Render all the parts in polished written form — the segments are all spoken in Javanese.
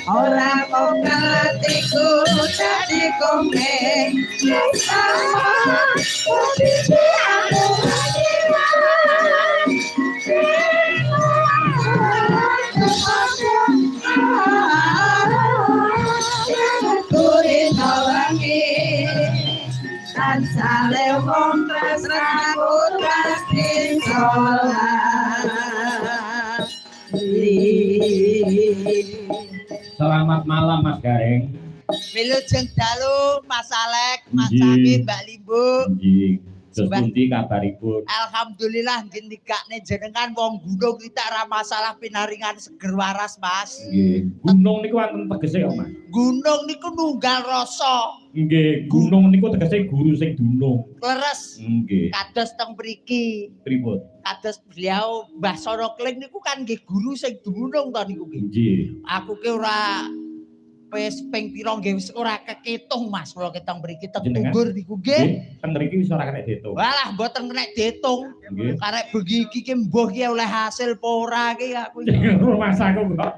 Ora kok atiku dadi komeng sama posisi aku Sale wong tresnaku kasih Selamat malam Mas Gareng. Wilujeng dalu Mas Alek, Mas Samin, Mbak Limbu. Nggih. Terus pundi kabaripun? Alhamdulillah gendikane jenengan wong gunung kita ora masalah pinaringan seger waras, Mas. Nggih. Gunung niku wonten tegese kok, Mas. Gunung niku nunggal rasa. Nggih, gunung niku tegese guru sing dunung. Leres. Nggih. Kados teng mriki. Pripun? Kados beliau Mbah Soro Kling niku kan nggih guru sing dunung to niku nggih. Nggih. Aku ki ora wis ping pira nggih wis ora kekitung Mas kula keteng mriki teng Tugur niku nggih. Teng mriki wis ora kena diitung. Walah mboten kena diitung. Nggih. Karek bengi iki ki mbuh ki oleh hasil apa ora ki aku. Rumah saku kok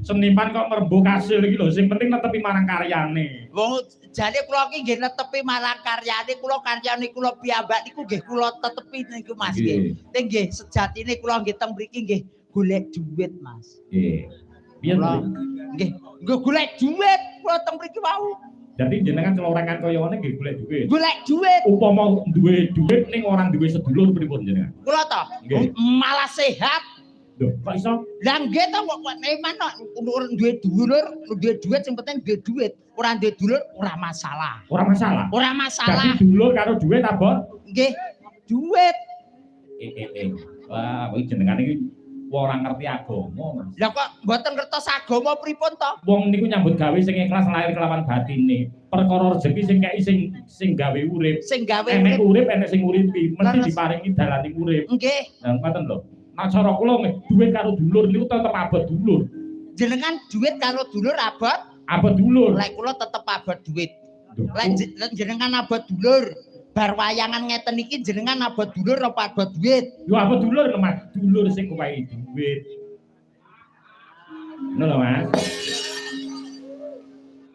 seniman kok merembuk hasil iki lho, sing penting netepi marang karyane. Wong jane kula ki nggih netepi marang karyane kula karyane kula piyambak niku nggih kula tetepi niku Mas nggih. Ning nggih sejatine kula nggih teng mriki nggih golek dhuwit Mas. Nggih. Piye to? Nggih, nggo golek dhuwit kula teng mriki wau. Dadi jenengan celorengan kaya ngene nggih golek dhuwit. Golek dhuwit. Upama duwe dhuwit ning orang duwe sedulur pripun jenengan? Kula to malah sehat. Lho, kok iso? Lah nggih to kok eman kok duwe dulur, duwe dhuwit sing penting duwe dhuwit. Ora duwe dulur ora masalah. Ora masalah. Ora masalah. Dadi dulur karo dhuwit abot? Nggih, dhuwit. Wah, kuwi jenengan iki ora ngerti agama, Mas. Lah kok mboten ngertos agama pripun to? Wong niku nyambut gawe sing ikhlas lahir kelawan batine. Perkara rezeki sing kei sing gawe urip. Sing gawe enek urip enek sing uripi, mesti Leres. diparingi dalane urip. Nggih. Lah ngoten lho. Nek cara kula nggih dhuwit karo dulur niku tetep abot dulur. Jenengan dhuwit karo dulur abot? Abot dulur. Lek kula tetep abot dhuwit. Lek jenengan abot dulur, bar wayangan ngeten iki jenengan abot dulur apa abot dhuwit? Yo abot dulur lho Mas, dulur sing kuwahi dhuwit. Ngono lho Mas.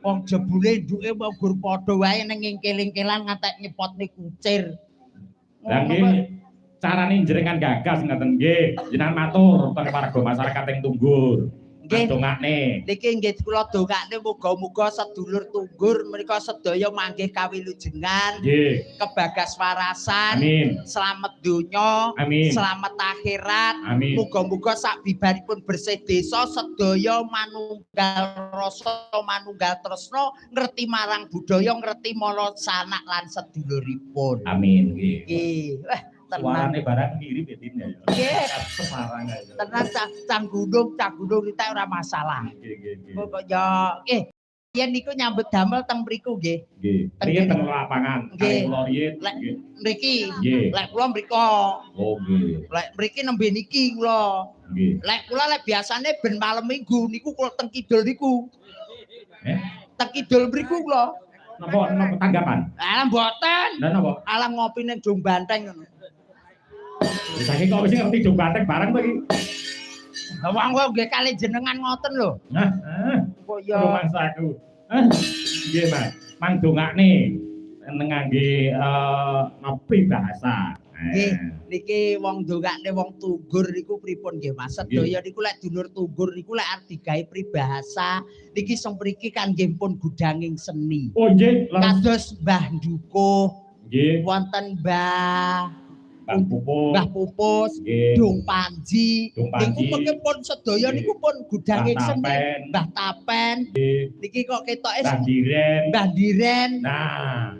Wong jebule nduke mau gur padha wae ning ngingkil-ingkilan ngantek nyepotne kucir. Lah nggih carane jenengan gagas ngaten nggih. Jenengan matur teng warga masyarakat ing Tunggur. Nggih. Dongakne. Niki nggih kula dongakne muga-muga sedulur Tunggur menika sedaya manggih kawilujengan, Nggih. kebagas warasan, Amin. selamat donya, Amin. selamat akhirat. Amin. Muga-muga sak bibaripun bersih desa sedaya manunggal rasa manunggal tresna ngerti marang budaya, ngerti mala sanak lan seduluripun. Amin nggih. Nggih. Wah, tenang. Suarane barang mirip ya Din ya. Nggih. Semarang aja. Tenang cang gunung kita ora masalah. Nggih nggih nggih. Pokoknya nggih. Yen niku nyambut damel teng mriku nggih. Nggih. Riyen teng lapangan, Nggih. kali kula riyen. Lek Nggih. mriki, Nggih. lek kula mriko. Oh nggih. Lek mriki nembe niki kula. Nggih. Lek kula lek biasane ben malam Minggu niku kula teng kidul niku. Teng kidul mriku kula. Napa tanggapan? Alah mboten. Lah napa? Alah ngopi ning Jong Banteng ngono. Saking kok wis ngerti Jong Banteng barang to iki. Lah wong kok nggih kali jenengan ngoten lho. Nah, Kok ya rumah saku. Nggih, Mas. Mang dongakne ngangge ngopi bahasa. nggih niki wong ndongakne wong Tunggur niku pripun nggih Mas? Sedaya niku lek dulur Tunggur niku lek arep digawe pribahasa niki sempriki kan nggih pun gudanging seni. Oh nggih, Kados Mbah Dukuh, nggih. wonten Mbah Mbah Pupus, nggih. Dung Panji. Dung Niku Panji. pun sedaya niku pun gudanging Mbah seni. Tapen. Mbah Tapen. Nggih. Niki kok ketoke Mbah Diren. Mbah Diren. Nah,